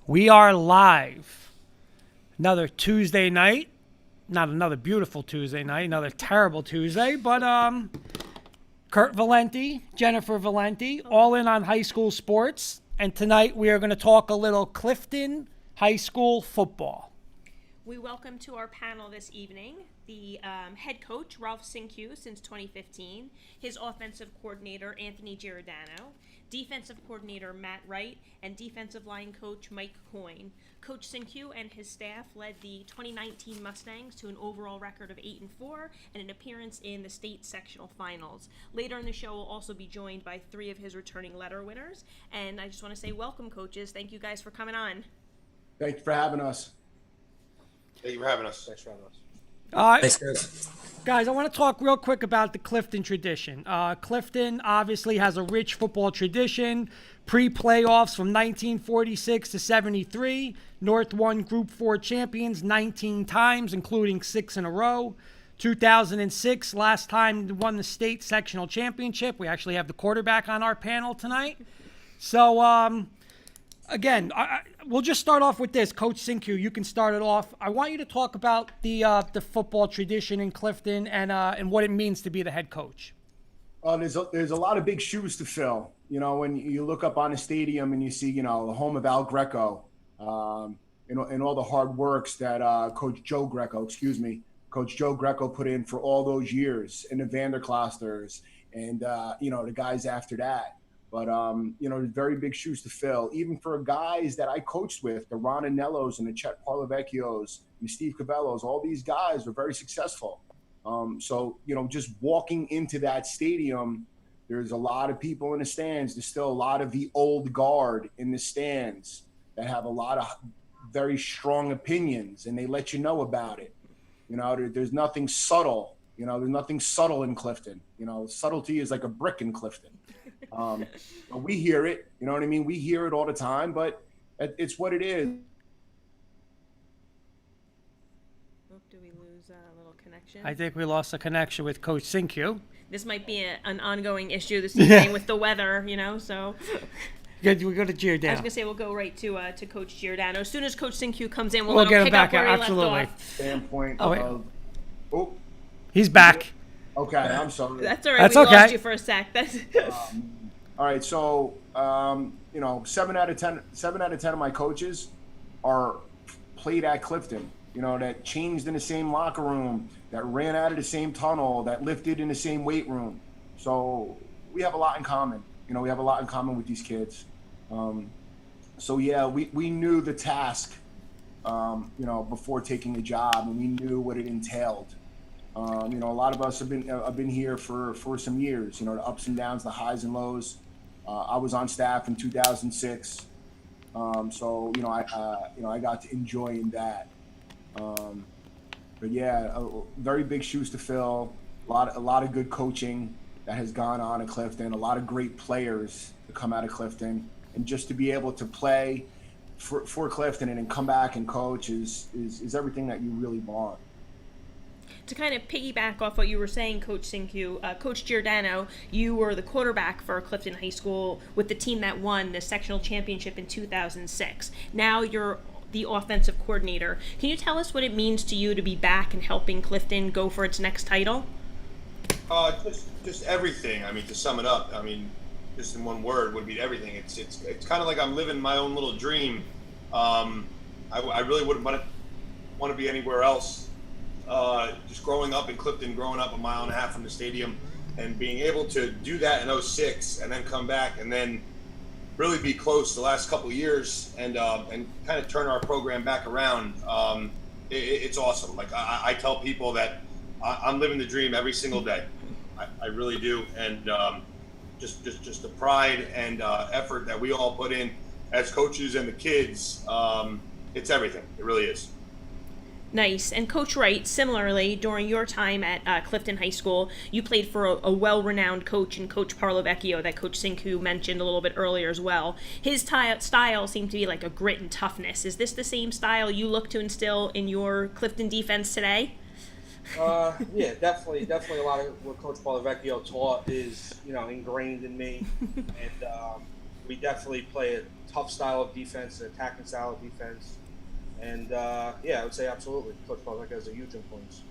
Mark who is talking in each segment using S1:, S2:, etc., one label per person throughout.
S1: We are live. Another Tuesday night. Not another beautiful Tuesday night, another terrible Tuesday, but Kurt Valenti, Jennifer Valenti, all in on high school sports. And tonight we are going to talk a little Clifton High School football.
S2: We welcome to our panel this evening the head coach, Ralph Cinque, since 2015, his offensive coordinator, Anthony Giordano, defensive coordinator, Matt Wright, and defensive line coach, Mike Coyne. Coach Cinque and his staff led the 2019 Mustangs to an overall record of 8-4 and an appearance in the state sectional finals. Later in the show, we'll also be joined by 3 of his returning letter winners. And I just want to say welcome, coaches. Thank you guys for coming on.
S3: Thank you for having us.
S4: Thank you for having us. Thanks for having us.
S1: Thanks, guys, I want to talk real quick about the Clifton tradition. Clifton obviously has a rich football tradition. Pre-playoffs from 1946 to 73. North won Group 4 champions 19 times, including 6 in a row. 2006, last time won the state sectional championship. We actually have the quarterback on our panel tonight. So, again, we'll just start off with this. Coach Cinque, you can start it off. I want you to talk about the football tradition in Clifton and what it means to be the head coach.
S3: There's a lot of big shoes to fill. You know, when you look up on a stadium and you see, the home of Al Greco, and all the hard works that Coach Joe Greco put in for all those years, and the Vanderklosters and, the guys after that. But, there's very big shoes to fill, even for guys that I coached with, the Ron Anellos and the Chet Parlavecchios and Steve Cabellos. All these guys were very successful. So, just walking into that stadium, there's a lot of people in the stands. There's still a lot of the old guard in the stands that have a lot of very strong opinions, and they let you know about it. There's nothing subtle. There's nothing subtle in Clifton. Subtlety is like a brick in Clifton. But we hear it, you know what I mean? We hear it all the time, but it's what it is.
S2: Do we lose a little connection?
S1: I think we lost a connection with Coach Cinque.
S2: This might be an ongoing issue this evening with the weather, so.
S1: We go to Giordano.
S2: I was going to say we'll go right to Coach Giordano. As soon as Coach Cinque comes in, we'll
S1: get
S2: let him
S1: him
S2: pick
S1: back
S2: up where
S1: out.
S2: he
S1: Absolutely.
S2: left off.
S3: Standpoint
S1: Oh,
S3: of
S1: he's back.
S3: Okay, I'm sorry.
S2: That's all right.
S1: That's
S2: we
S1: okay.
S2: lost you for a sec.
S3: All right, so 7 out of 10 of my coaches are played at Clifton. That changed in the same locker room, that ran out of the same tunnel, that lifted in the same weight room. So we have a lot in common. We have a lot in common with these kids. So yeah, we knew the task, before taking the job, and we knew what it entailed. A lot of us have been here for some years. The ups and downs, the highs and lows. I was on staff in 2006, so I got to enjoy in that. But yeah, very big shoes to fill. A lot of good coaching that has gone on at Clifton. A lot of great players to come out of Clifton, and just to be able to play for Clifton and then come back and coach is everything that you really want.
S2: To kind of piggyback off what you were saying, Coach Cinque, Coach Giordano, you were the quarterback for Clifton High School with the team that won the sectional championship in 2006. Now you're the offensive coordinator. Can you tell us what it means to you to be back and helping Clifton go for its next title?
S4: Just everything. I mean, to sum it up, just in one word would be everything. It's kind of like I'm living my own little dream. I really wouldn't want to be anywhere else. Just growing up in Clifton, growing up a mile and a half from the stadium, and being able to do that in 06 and then come back and then really be close the last couple of years and kind of turn our program back around. It's awesome. Like I tell people that I'm living the dream every single day. I really do. And just the pride and effort that we all put in as coaches and the kids, it's everything. It really is.
S2: Nice. And Coach Wright, similarly, during your time at Clifton High School, you played for a well-renowned coach in Coach Parlavecchio that Coach Cinque mentioned a little bit earlier as well. His style seemed to be like a grit and toughness. Is this the same style you look to instill in your Clifton defense today?
S5: Yeah, definitely a lot of what Coach Parlavecchio taught is, ingrained in me. And we definitely play tough style of defense, an attacking style of defense. And, yeah, I would say absolutely. Coach Butler has a huge influence.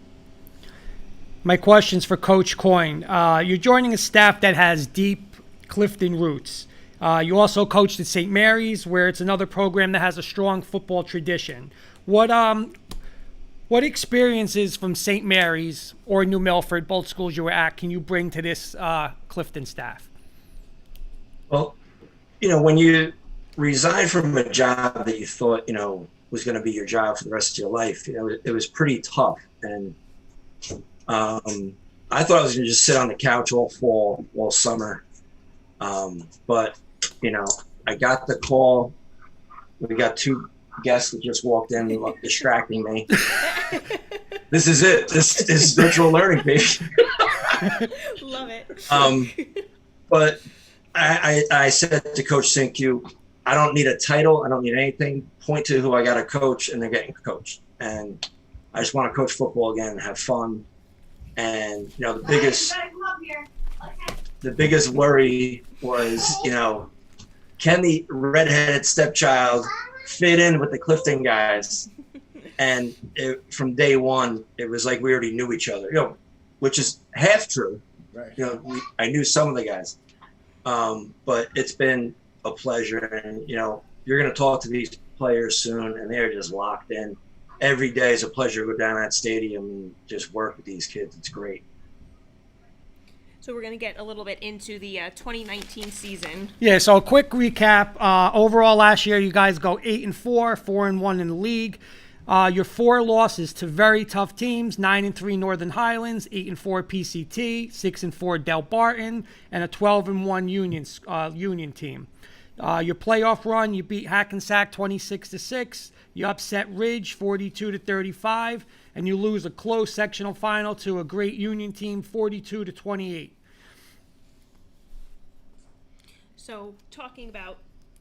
S1: My question's for Coach Coyne. You're joining a staff that has deep Clifton roots. You also coached at St. Mary's, where it's another program that has a strong football tradition. What experiences from St. Mary's or New Milford, both schools you were at, can you bring to this Clifton staff?
S6: Well, when you resign from a job that you thought, was going to be your job for the rest of your life, it was pretty tough. And I thought I was going to just sit on the couch all fall, all summer. But, I got the call. We got two guests that just walked in, distracting me. This is it. This is virtual learning, baby.
S2: Love it.
S6: But I said to Coach Cinque, I don't need a title. I don't need anything. Point to who I got to coach, and they're getting coached. And I just want to coach football again and have fun. And, the biggest worry was, can the redheaded stepchild fit in with the Clifton guys? And from day one, it was like we already knew each other, which is half true.
S3: Right.
S6: I knew some of the guys. But it's been a pleasure. And, you're going to talk to these players soon, and they're just locked in. Every day is a pleasure to go down that stadium and just work with these kids. It's great.
S2: So we're going to get a little bit into the 2019 season.
S1: Yeah, so a quick recap. Overall last year, you guys go 8-4, 4-1 in the league. Your 4 losses to very tough teams: 9-3 Northern Highlands, 8-4 PCT, 6-4 Del Barton, and a 12-1 Union team. Your playoff run, you beat Hackensack 26-6. You upset Ridge 42-35, and you lose a close sectional final to a great Union team 42-28.
S2: So talking about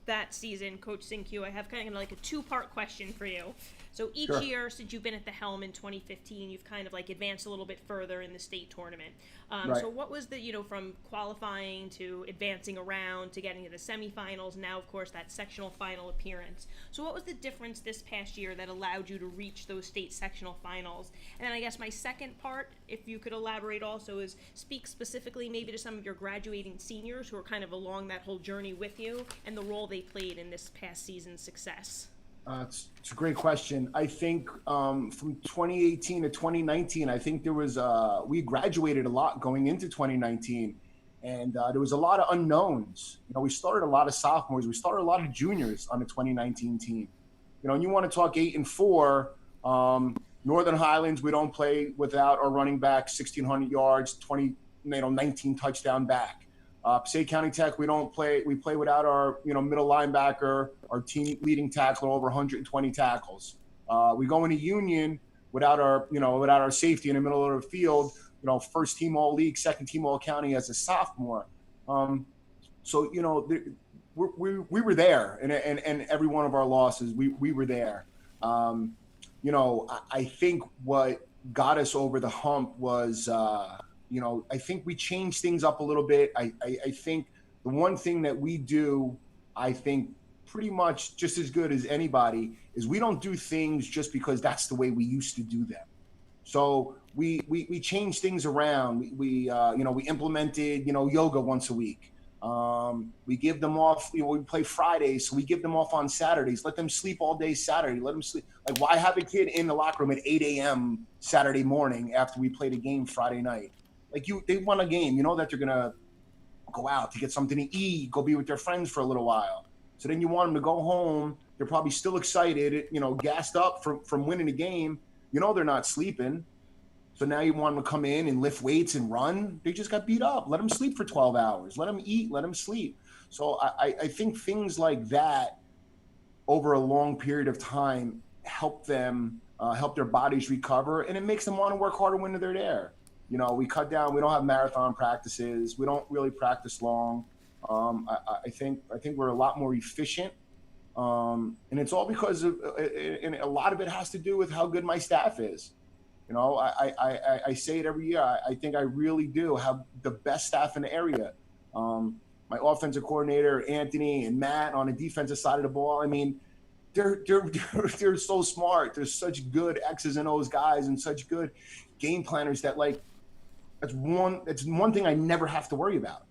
S2: that season, Coach Cinque, I have kind of like a 2-part question for you. So each
S3: Sure.
S2: year since you've been at the helm in 2015, you've kind of like advanced a little bit further in the state tournament.
S3: Right.
S2: So what was the, from qualifying to advancing around to getting to the semifinals, now of course that sectional final appearance. So what was the difference this past year that allowed you to reach those state sectional finals? And then I guess my second part, if you could elaborate also, is speak specifically maybe to some of your graduating seniors who are kind of along that whole journey with you and the role they played in this past season's success.
S3: It's a great question. I think from 2018 to 2019, I think there was we graduated a lot going into 2019, and there was a lot of unknowns. We started a lot of sophomores, we started a lot of juniors on the 2019 team. And you want to talk 8-4. Northern Highlands, we don't play without our running back, 1,600 yards, 19 touchdown back. Passaic County Tech, we play without our, middle linebacker, our team leading tackler, over 120 tackles. We go into Union without our safety in the middle of the field, first team all league, second team all county as a sophomore. So, we were there, and every one of our losses, we were there. I think what got us over the hump was, I think we changed things up a little bit. I think the one thing that we do, I think pretty much just as good as anybody, is we don't do things just because that's the way we used to do them. So we changed things around. We implemented, yoga once a week. We give them off, we play Fridays, so we give them off on Saturdays. Let them sleep all day Saturday. Let them sleep. Like, why have a kid in the locker room at 8 a.m. Saturday morning after we played a game Friday night? They won a game, that they're going to go out to get something to eat, go be with their friends for a little while. So then you want them to go home. They're probably still excited, gassed up from winning the game. They're not sleeping. So now you want them to come in and lift weights and run. They just got beat up. Let them sleep for 12 hours. Let them eat. Let them sleep. So I think things like that over a long period of time help them, help their bodies recover. And it makes them want to work harder when they're there. We cut down. We don't have marathon practices. We don't really practice long. I think we're a lot more efficient, and it's all because of, and a lot of it has to do with how good my staff is. I say it every year. I think I really do have the best staff in the area. my offensive coordinator, Anthony, and Matt on the defensive side of the ball. I mean, they're so smart. They're such good X's and O's guys and such good game planners that, like, that's one thing I never have to worry about.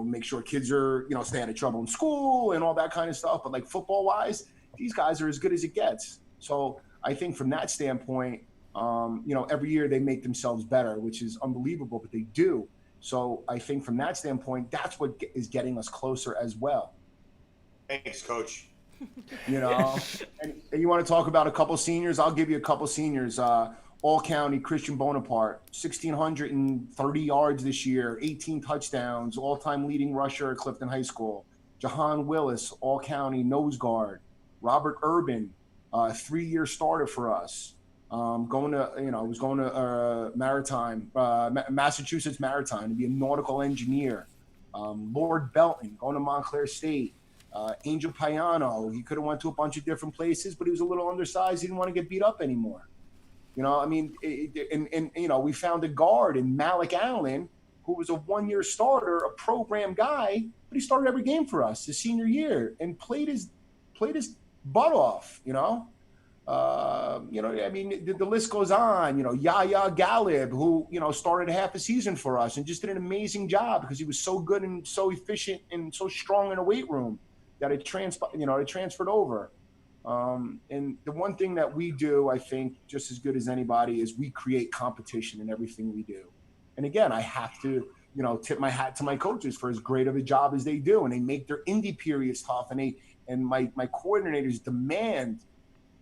S3: Make sure kids are, stay out of trouble in school and all that kind of stuff. But like football wise, these guys are as good as it gets. So I think from that standpoint, every year they make themselves better, which is unbelievable, but they do. So I think from that standpoint, that's what is getting us closer as well.
S4: Thanks, Coach.
S3: And you want to talk about a couple seniors? I'll give you a couple seniors. All County, Christian Bonaparte, 1,630 yards this year, 18 touchdowns, all-time leading rusher at Clifton High School. Jahan Willis, All County nose guard. Robert Urban, 3-year starter for us. Was going to Massachusetts Maritime to be a nautical engineer. Lord Belton, going to Montclair State. Angel Payano, he could have went to a bunch of different places, but he was a little undersized. He didn't want to get beat up anymore. We found a guard in Malik Allen, who was a 1-year starter, a program guy, but he started every game for us his senior year and played his butt off. The list goes on. Yahya Galib, who started half a season for us and just did an amazing job because he was so good and so efficient and so strong in the weight room that it transferred over. And the one thing that we do, I think, just as good as anybody, is we create competition in everything we do. And again, I have to, tip my hat to my coaches for as great of a job as they do. And they make their indie periods tough. And my coordinators demand,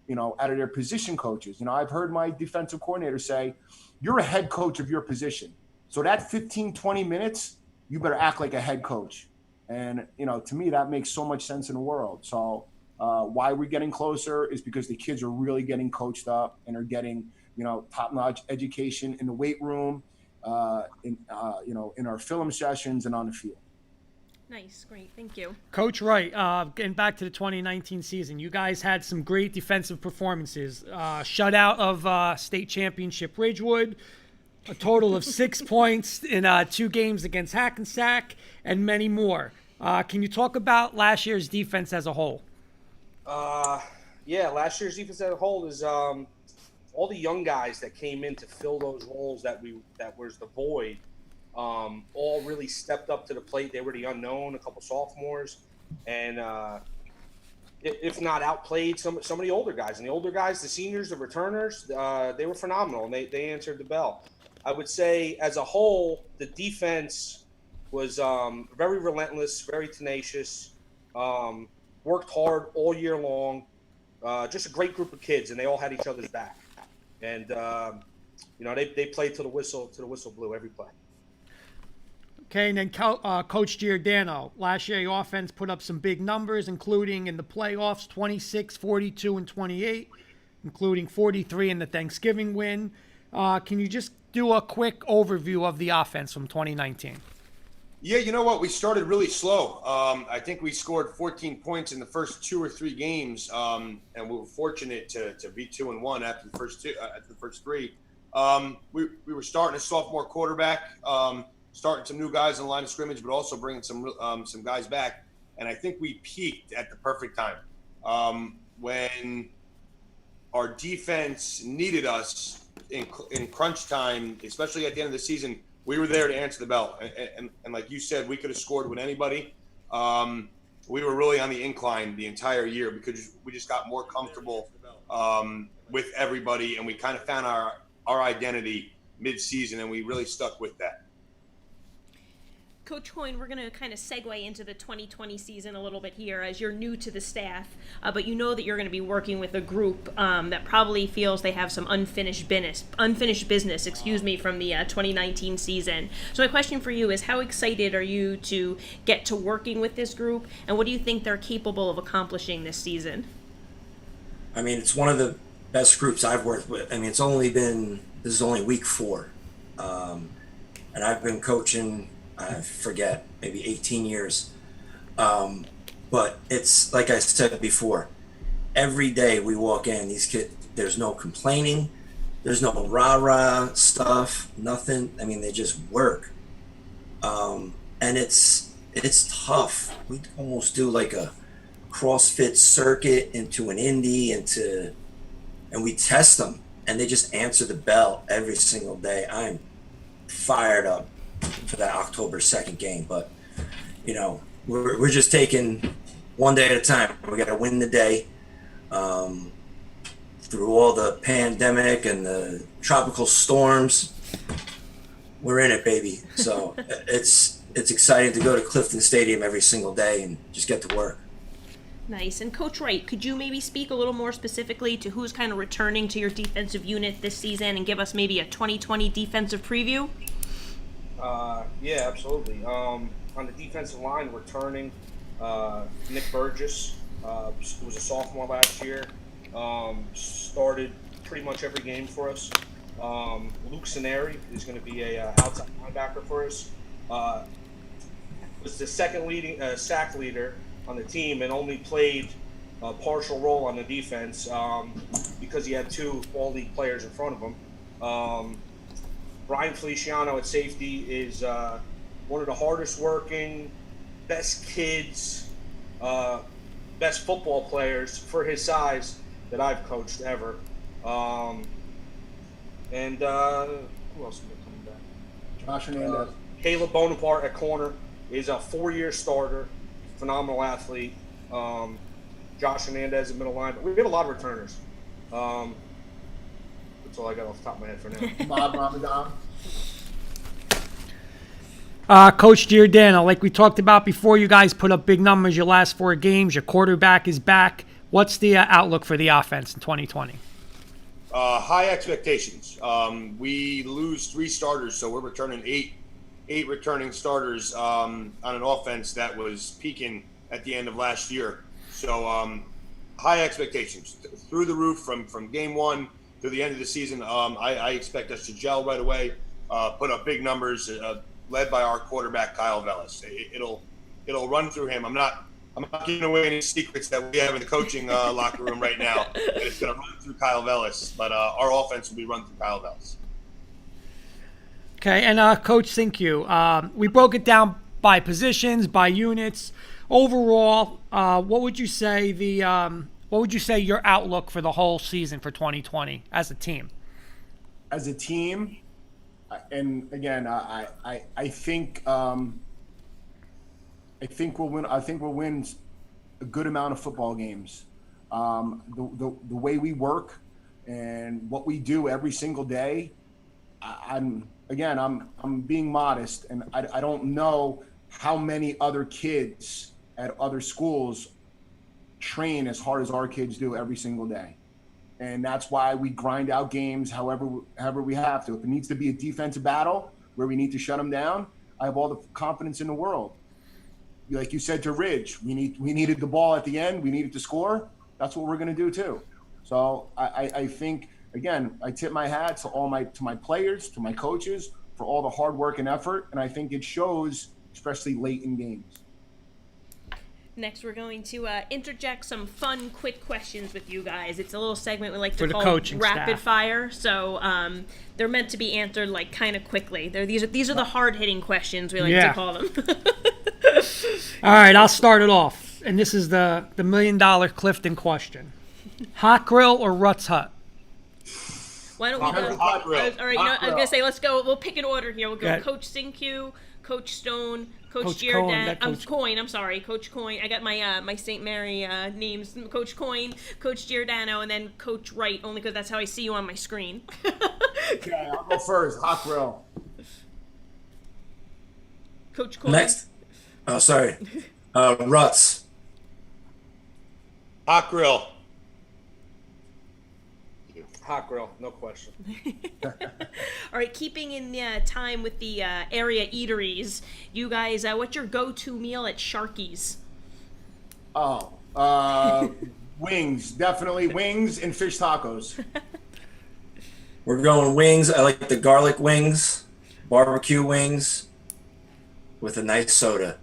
S3: out of their position coaches. I've heard my defensive coordinator say, you're a head coach of your position. So that 15, 20 minutes, you better act like a head coach. And, to me, that makes so much sense in the world. So, why we're getting closer is because the kids are really getting coached up and are getting, top-notch education in the weight room, in our film sessions and on the field.
S2: Nice, great, thank you.
S1: Coach Wright, getting back to the 2019 season, you guys had some great defensive performances. Shutout of state championship Ridgewood, a total of 6 points in 2 games against Hackensack, and many more. Can you talk about last year's defense as a whole?
S5: Last year's defense as a whole is all the young guys that came in to fill those roles that was the void. All really stepped up to the plate. They were the unknown, a couple sophomores, and if not outplayed some of the older guys. And the older guys, the seniors, the returners, they were phenomenal, and they answered the bell. I would say as a whole, the defense was very relentless, very tenacious. Worked hard all year long. Just a great group of kids, and they all had each other's back. And they played till the whistle blew every play.
S1: Okay, and then Coach Giordano. Last year, your offense put up some big numbers, including in the playoffs, 26, 42, and 28, including 43 in the Thanksgiving win. Can you just do a quick overview of the offense from 2019?
S4: Yeah, you know what? We started really slow. I think we scored 14 points in the first 2 or 3 games, and we were fortunate to be 2-1 after the first 3. We were starting a sophomore quarterback, starting some new guys in the line of scrimmage, but also bringing some guys back. And I think we peaked at the perfect time when our defense needed us in crunch time, especially at the end of the season. We were there to answer the bell. And like you said, we could have scored with anybody. We were really on the incline the entire year because we just got more comfortable with everybody, and we kind of found our identity mid-season, and we really stuck with that.
S2: Coach Coyne, we're going to kind of segue into the 2020 season a little bit here as you're new to the staff, but you know that you're going to be working with a group that probably feels they have some unfinished business, from the 2019 season. So my question for you is, how excited are you to get to working with this group, and what do you think they're capable of accomplishing this season?
S6: I mean, it's one of the best groups I've worked with. I mean, this is only week 4, and I've been coaching, I forget, maybe 18 years. But it's like I said before, every day we walk in, these kids, there's no complaining, there's no rah-rah stuff, nothing. I mean, they just work. And it's tough. We almost do like a CrossFit circuit into an indie and we test them, and they just answer the bell every single day. I'm fired up for that October 2nd game, but you know, we're just taking one day at a time. We got to win the day. Through all the pandemic and the tropical storms, we're in it, baby. So it's exciting to go to Clifton Stadium every single day and just get to work.
S2: Nice. And Coach Wright, could you maybe speak a little more specifically to who's kind of returning to your defensive unit this season and give us maybe a 2020 defensive preview?
S5: Yeah, absolutely. On the defensive line, returning Nick Burgess, who was a sophomore last year, started pretty much every game for us. Luke Sineri is going to be a outside linebacker for us. Was the second leading sack leader on the team and only played a partial role on the defense because he had two all-league players in front of him. Bryan Feliciano at safety is one of the hardest working, best kids, best football players for his size that I've coached ever. And who else is coming back?
S3: Josh Hernandez.
S5: Caleb Bonaparte at corner is a 4-year starter, phenomenal athlete. Josh Hernandez at middle line. But we have a lot of returners. That's all I got off the top of my head for now.
S3: Bob Ramadan.
S1: Coach Giordano, like we talked about before, you guys put up big numbers your last 4 games. Your quarterback is back. What's the outlook for the offense in 2020?
S4: High expectations. We lose 3 starters, so we're returning eight returning starters on an offense that was peaking at the end of last year. So high expectations through the roof from game 1 to the end of the season. I expect us to gel right away, put up big numbers, led by our quarterback Kyle Vellis. It'll run through him. I'm not giving away any secrets that we have in the coaching locker room right now. It's going to run through Kyle Vellis, but our offense will be run through Kyle Vellis.
S1: Okay, and Coach Cinque, we broke it down by positions, by units. Overall, what would you say your outlook for the whole season for 2020 as a team?
S3: As a team, and again, I think we'll win. I think we'll win a good amount of football games. The way we work and what we do every single day. I'm being modest, and I don't know how many other kids at other schools train as hard as our kids do every single day. And that's why we grind out games however we have to. If it needs to be a defensive battle where we need to shut them down, I have all the confidence in the world. Like you said to Ridge, we needed the ball at the end. We needed to score. That's what we're going to do too. So I think, again, I tip my hat to my players, to my coaches for all the hard work and effort. And I think it shows, especially late in games.
S2: Next, we're going to interject some fun, quick questions with you guys. It's a little segment we like to
S1: For the
S2: call
S1: coaching
S2: rapid
S1: staff.
S2: fire. So they're meant to be answered like kind of quickly. These are the hard-hitting questions we like
S1: Yeah.
S2: to call them.
S1: All right, I'll start it off. And this is the $1 million Clifton question. Hot Grill or Rutt's Hut?
S2: Why don't we go?
S4: Hot Grill.
S2: All right, I was gonna say let's go. We'll pick an order here. We'll go
S1: Yeah.
S2: Coach Cinque, Coach Stone, Coach
S1: Coach
S2: Giordano.
S1: Coyne, that Coach-
S2: Coyne. I'm sorry, Coach Coyne. I got my my St. Mary names. Coach Coyne, Coach Giordano, and then Coach Wright. Only because that's how I see you on my screen.
S3: Okay, I'll go first. Hot Grill.
S2: Coach Coyne.
S6: Next. Oh, sorry. Ruts.
S4: Hot Grill.
S5: Hot Grill, no question.
S2: All right, keeping in time with the area eateries, you guys, what's your go-to meal at Sharky's?
S3: Wings, definitely wings and fish tacos.
S6: We're going wings. I like the garlic wings, barbecue wings, with a nice soda.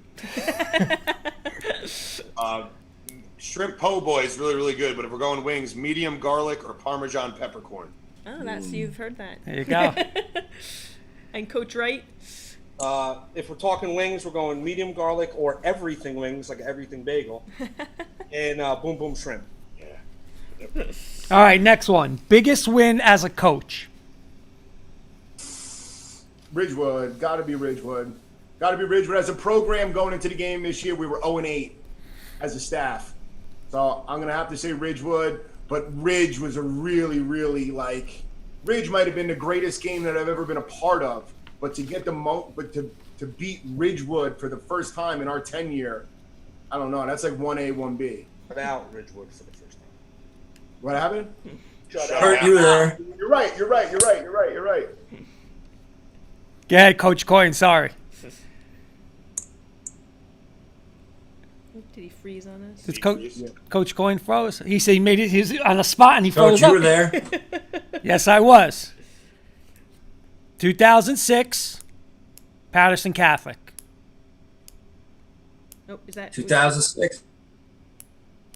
S4: Shrimp po' boy is really, really good, but if we're going wings, medium garlic or Parmesan peppercorn.
S2: Oh, that's you've heard that.
S1: There you go.
S2: And Coach Wright?
S5: If we're talking wings, we're going medium garlic or everything wings, like everything bagel, and boom boom shrimp.
S1: All right, next one. Biggest win as a coach.
S3: Ridgewood, got to be Ridgewood. Got to be Ridgewood. As a program going into the game this year, we were 0-8 as a staff. So I'm going to have to say Ridgewood, but Ridge was a really, really Ridge might have been the greatest game that I've ever been a part of. But to get to beat Ridgewood for the first time in our tenure, I don't know. That's like 1A, 1B.
S5: Without Ridgewood for the first time.
S3: What happened?
S6: Kurt, you were there.
S3: You're right.
S1: Go ahead, Coach Coyne. Sorry.
S2: Did he freeze on us?
S1: Did Coach Coyne froze? He said he made it. He was on the spot and he froze
S6: Coach, you
S1: up.
S6: were there.
S1: Yes, I was. 2006, Patterson Catholic.
S2: Oh, is that
S6: 2006.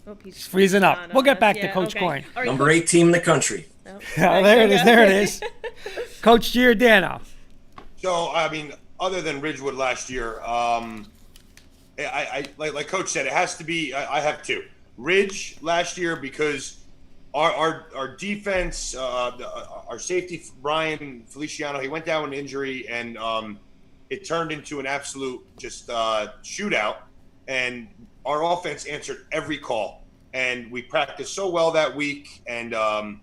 S2: Oh,
S1: He's freezing up.
S2: on
S1: We'll get
S2: us.
S1: back to
S2: Yeah,
S1: Coach
S2: okay.
S1: Coyne.
S2: All right,
S6: Number 8 team in the country.
S2: Oh,
S1: Oh, there it is. There it is. Coach Giordano.
S4: So, I mean, other than Ridgewood last year, I like Coach said, it has to be. I have two. Ridge last year because our defense, our safety Bryan Feliciano, he went down with an injury and it turned into an absolute just shootout. And our offense answered every call, and we practiced so well that week. And I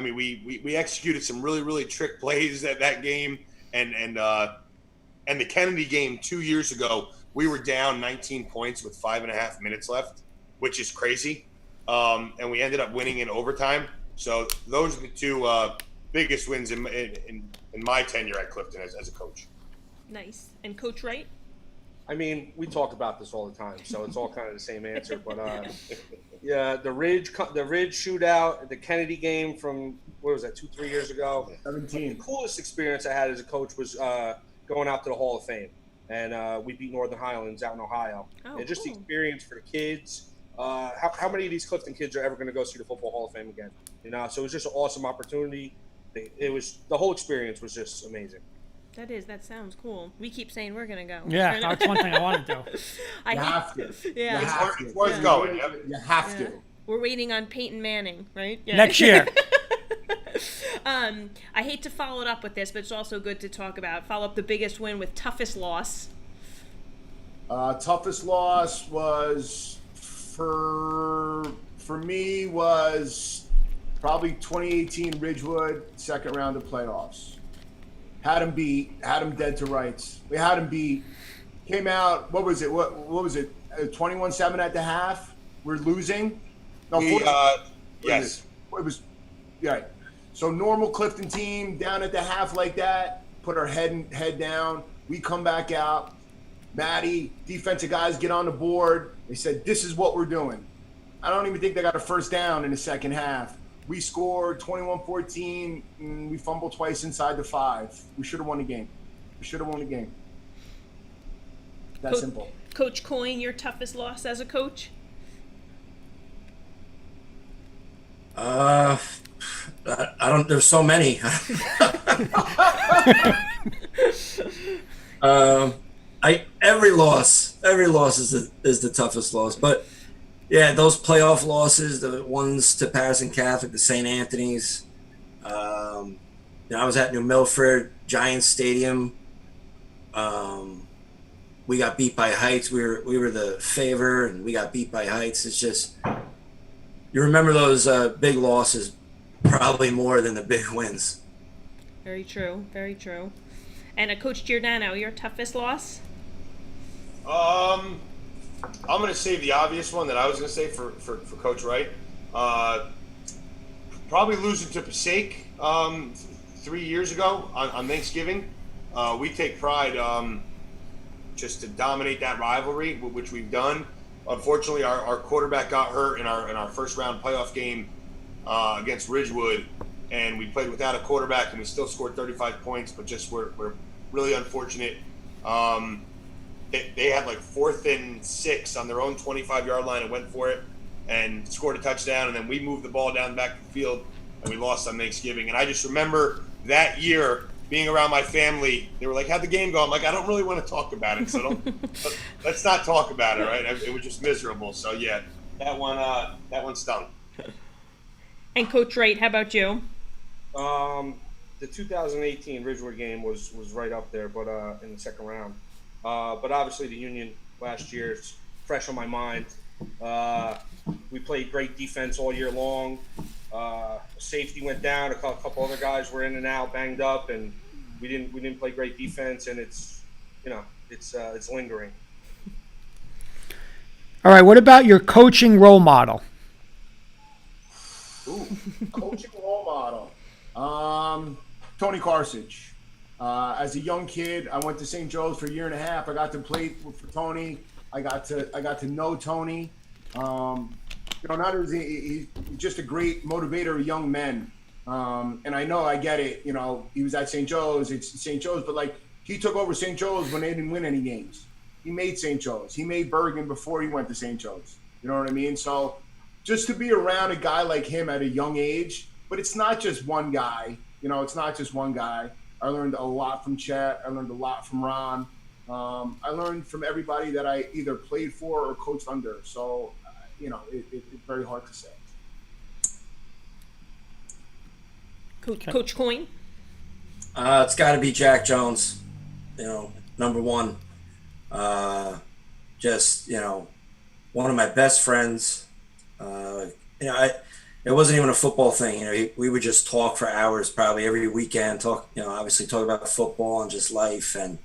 S4: mean, we executed some really trick plays at that game. And the Kennedy game 2 years ago, we were down 19 points with 5.5 minutes left, which is crazy. And we ended up winning in overtime. So those are the two biggest wins in my tenure at Clifton as a coach.
S2: Nice. And Coach Wright?
S5: I mean, we talk about this all the time, so it's all kind of the same answer. But yeah, the Ridge shootout, the Kennedy game from what was that, 2-3 years ago?
S3: 17.
S5: The coolest experience I had as a coach was going out to the Hall of Fame, and we beat Northern Highlands out in Ohio.
S2: Oh,
S5: and just
S2: cool.
S5: the experience for the kids. How many of these Clifton kids are ever going to go see the Football Hall of Fame again? You know, so it was just an awesome opportunity. The whole experience was just amazing.
S2: That sounds cool. We keep saying we're gonna go.
S1: Yeah, that's one thing I want to do.
S3: You have to.
S2: Yeah.
S3: You have to.
S4: It's worth going. Yep.
S3: You have
S2: Yeah.
S3: to.
S2: We're waiting on Peyton Manning, right? Yeah.
S1: Next year.
S2: I hate to follow it up with this, but it's also good to follow up the biggest win with toughest loss.
S3: Toughest loss was for me was probably 2018 Ridgewood, second round of playoffs. Had him dead to rights. We had him beat. Came out. What was it? What was it? 21-7 at the half. We're losing. No,
S4: Yes.
S3: It was. Yeah. So normal Clifton team down at the half like that. Put our head down. We come back out. Maddie, defensive guys get on the board. They said, "This is what we're doing." I don't even think they got a first down in the second half. We scored 21-14, and we fumbled twice inside the 5. We should have won the game. That simple.
S2: Coach Coyne, your toughest loss as a coach?
S6: I don't. There's so many. Every loss is the toughest loss. But yeah, those playoff losses, the ones to Patterson Catholic, the St. Anthony's. I was at New Milford, Giants Stadium. We got beat by Heights. We were the favor, and we got beat by Heights. It's just, you remember those big losses probably more than the big wins.
S2: Very true. And Coach Giordano, your toughest loss?
S4: I'm going to say the obvious one that I was going to say for Coach Wright. Probably losing to Passaic 3 years ago on Thanksgiving. We take pride just to dominate that rivalry, which we've done. Unfortunately, our quarterback got hurt in our first round playoff game against Ridgewood, and we played without a quarterback, and we still scored 35 points, but just we're really unfortunate. They had like 4th and 6 on their own 25-yard line and went for it and scored a touchdown, and then we moved the ball down back to the field, and we lost on Thanksgiving. And I just remember that year being around my family, they were like, "How'd the game go?" I'm like, "I don't really want to talk about it, so let's not talk about it, right?" It was just miserable. So yeah, that one stung.
S2: And Coach Wright, how about you?
S5: The 2018 Ridgewood game was right up there, but in the second round. But obviously the Union last year is fresh on my mind. We played great defense all year long. Safety went down. A couple other guys were in and out, banged up, and we didn't play great defense. And it's lingering.
S1: All right. What about your coaching role model?
S3: Ooh, coaching role model. Tony Carthage. As a young kid, I went to St. Joe's for a year and a half. I got to play for Tony. I got to know Tony. Not only he's just a great motivator of young men. And I know I get it. He was at St. Joe's. It's St. Joe's, but like he took over St. Joe's when they didn't win any games. He made St. Joe's. He made Bergen before he went to St. Joe's. You know what I mean? So just to be around a guy like him at a young age, but it's not just one guy. It's not just one guy. I learned a lot from Chet. I learned a lot from Ron. I learned from everybody that I either played for or coached under. So, it's very hard to say.
S2: Coach Coyne?
S6: It's got to be Jack Jones, number one. One of my best friends. It wasn't even a football thing. We would just talk for hours, probably every weekend. Obviously talk about football and just life, and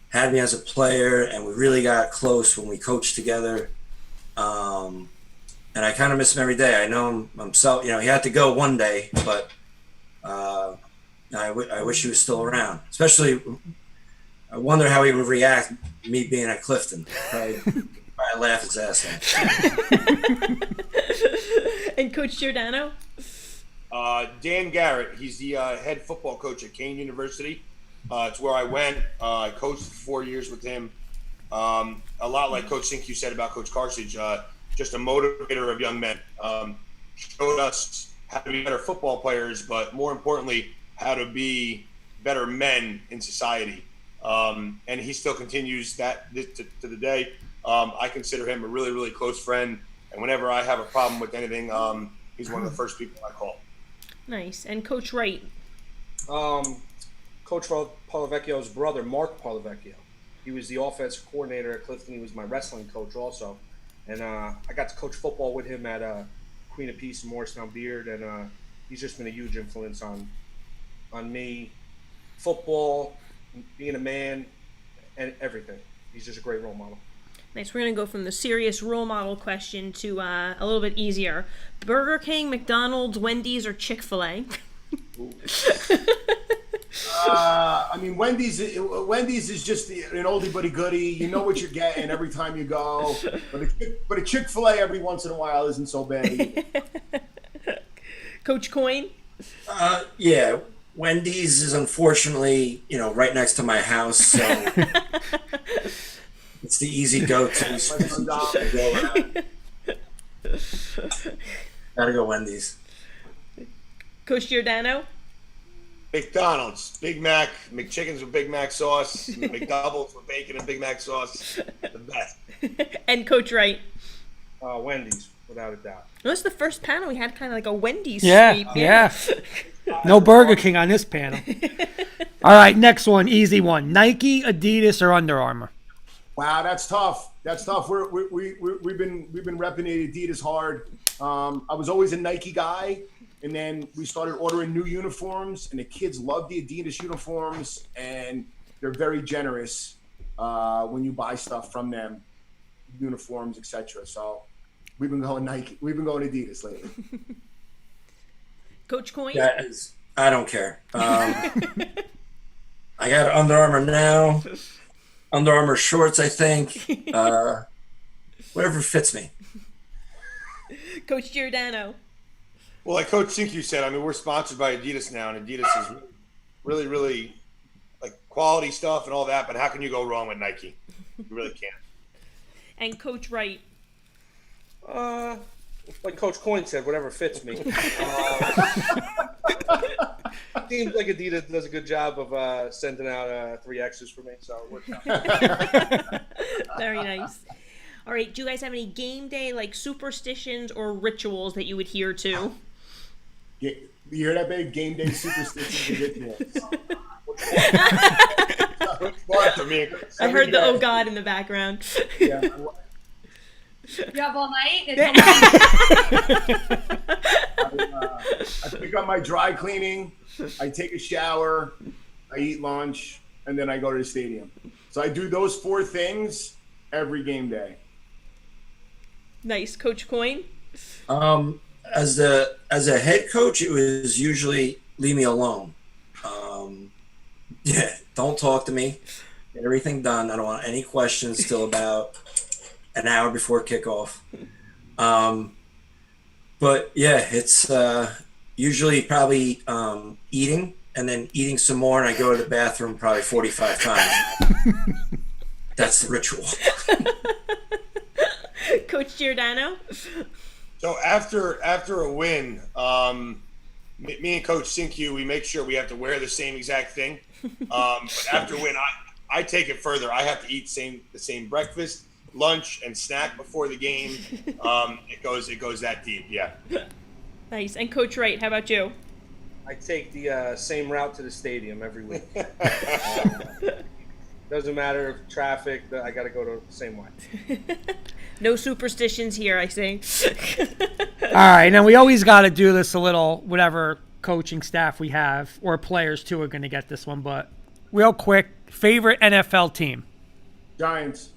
S6: had me as a player. And we really got close when we coached together. And I kind of miss him every day. I know him himself. He had to go one day, but I wish he was still around. Especially, I wonder how he would react me being at Clifton. Probably laugh his ass off.
S2: And Coach Giordano?
S4: Dan Garrett. He's the head football coach at Coyne University. It's where I went. I coached for 4 years with him. A lot like Coach Cinque said about Coach Carthage, just a motivator of young men. Showed us how to be better football players, but more importantly, how to be better men in society. And he still continues that to the day. I consider him a really, really close friend. And whenever I have a problem with anything, he's one of the first people I call.
S2: Nice. And Coach Wright?
S5: Coach Polavecchio's brother, Mark Polavecchio. He was the offensive coordinator at Clifton. He was my wrestling coach also. And I got to coach football with him at Queen of Peace in Morristown Beard. And he's just been a huge influence on me. Football, being a man, and everything. He's just a great role model.
S2: Nice. We're going to go from the serious role model question to a little bit easier. Burger King, McDonald's, Wendy's, or Chick-fil-A?
S3: Wendy's is just an oldie but a goodie. You know what you're getting every time you go. But a Chick-fil-A every once in a while isn't so bad either.
S2: Coach Coyne?
S6: Yeah. Wendy's is unfortunately, right next to my house, so it's the easy go-to. Gotta go Wendy's.
S2: Coach Giordano?
S4: McDonald's, Big Mac, McChickens with Big Mac sauce, McDoubles with bacon and Big Mac sauce, the best.
S2: And Coach Wright?
S5: Wendy's, without a doubt.
S2: Well, this is the first panel we had kind of like a Wendy's
S1: Yeah,
S2: sweep.
S1: yeah. No Burger King on this panel. All right, next one, easy one. Nike, Adidas, or Under Armour?
S3: Wow, that's tough. That's tough. We've been repping Adidas hard. I was always a Nike guy, and then we started ordering new uniforms, and the kids love the Adidas uniforms, and they're very generous when you buy stuff from them, uniforms, etc. So we've been going Nike. We've been going Adidas lately.
S2: Coach Coyne?
S6: I don't care. I got Under Armour now. Under Armour shorts, I think. Whatever fits me.
S2: Coach Giordano?
S4: Well, like Coach Cinque said, we're sponsored by Adidas now, and Adidas is really, really like quality stuff and all that. But how can you go wrong with Nike? You really can't.
S2: And Coach Wright?
S5: Like Coach Coyne said, whatever fits me. Seems like Adidas does a good job of sending out 3 X's for me, so it works out.
S2: Very nice. All right, do you guys have any game day like superstitions or rituals that you adhere to?
S3: You hear that, babe? Game day superstitions and rituals.
S4: Fun for me.
S2: I heard the "Oh God" in the background.
S3: Yeah.
S7: You have all night?
S3: I pick up my dry cleaning, I take a shower, I eat lunch, and then I go to the stadium. So I do those 4 things every game day.
S2: Nice, Coach Coyne.
S6: As a head coach, it was usually leave me alone. Yeah, don't talk to me. Get everything done. I don't want any questions till about an hour before kickoff. But yeah, it's usually probably eating and then eating some more, and I go to the bathroom probably 45 times. That's the ritual.
S2: Coach Giordano.
S4: So after a win, me and Coach Cinque, we make sure we have to wear the same exact thing. But after a win, I take it further. I have to eat the same breakfast, lunch, and snack before the game. It goes that deep. Yeah.
S2: Nice. And Coach Wright, how about you?
S5: I take the same route to the stadium every week. Doesn't matter if traffic, I got to go the same way.
S2: No superstitions here, I see.
S1: All right, and we always got to do this a little, whatever coaching staff we have, or players too are going to get this one, but real quick, favorite NFL team?
S3: Giants.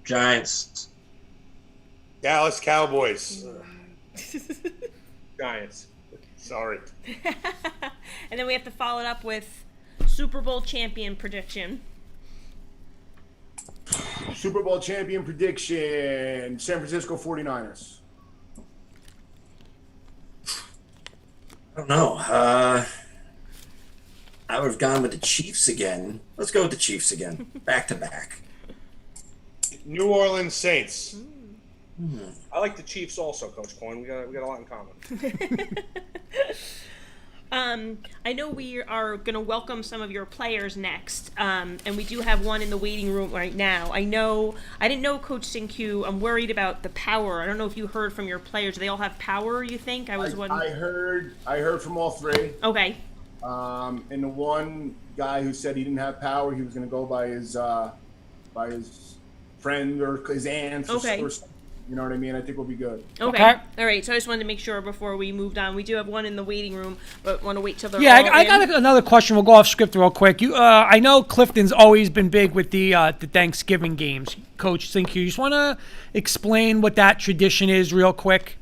S6: Giants.
S4: Dallas Cowboys.
S5: Giants.
S4: Sorry.
S2: And then we have to follow it up with Super Bowl champion prediction.
S3: Super Bowl champion prediction, San Francisco 49ers.
S6: I don't know. I would have gone with the Chiefs again. Let's go with the Chiefs again. Back to back.
S4: New Orleans Saints.
S5: I like the Chiefs also, Coach Coyne. We got a lot in common.
S2: I know we are going to welcome some of your players next, and we do have one in the waiting room right now. I didn't know Coach Cinque. I'm worried about the power. I don't know if you heard from your players. Do they all have power, you think? I
S3: heard from all 3.
S2: Okay.
S3: And the one guy who said he didn't have power, he was going to go by his friend or his aunt or something. You know what I mean? I think we'll be good.
S2: Okay. All right. So I just wanted to make sure before we moved on. We do have one in the waiting room, but want to wait till they're
S1: Yeah,
S2: all
S1: I
S2: in.
S1: got another question. We'll go off script real quick. I know Clifton's always been big with the Thanksgiving games. Coach Cinque, you just want to explain what that tradition is real quick?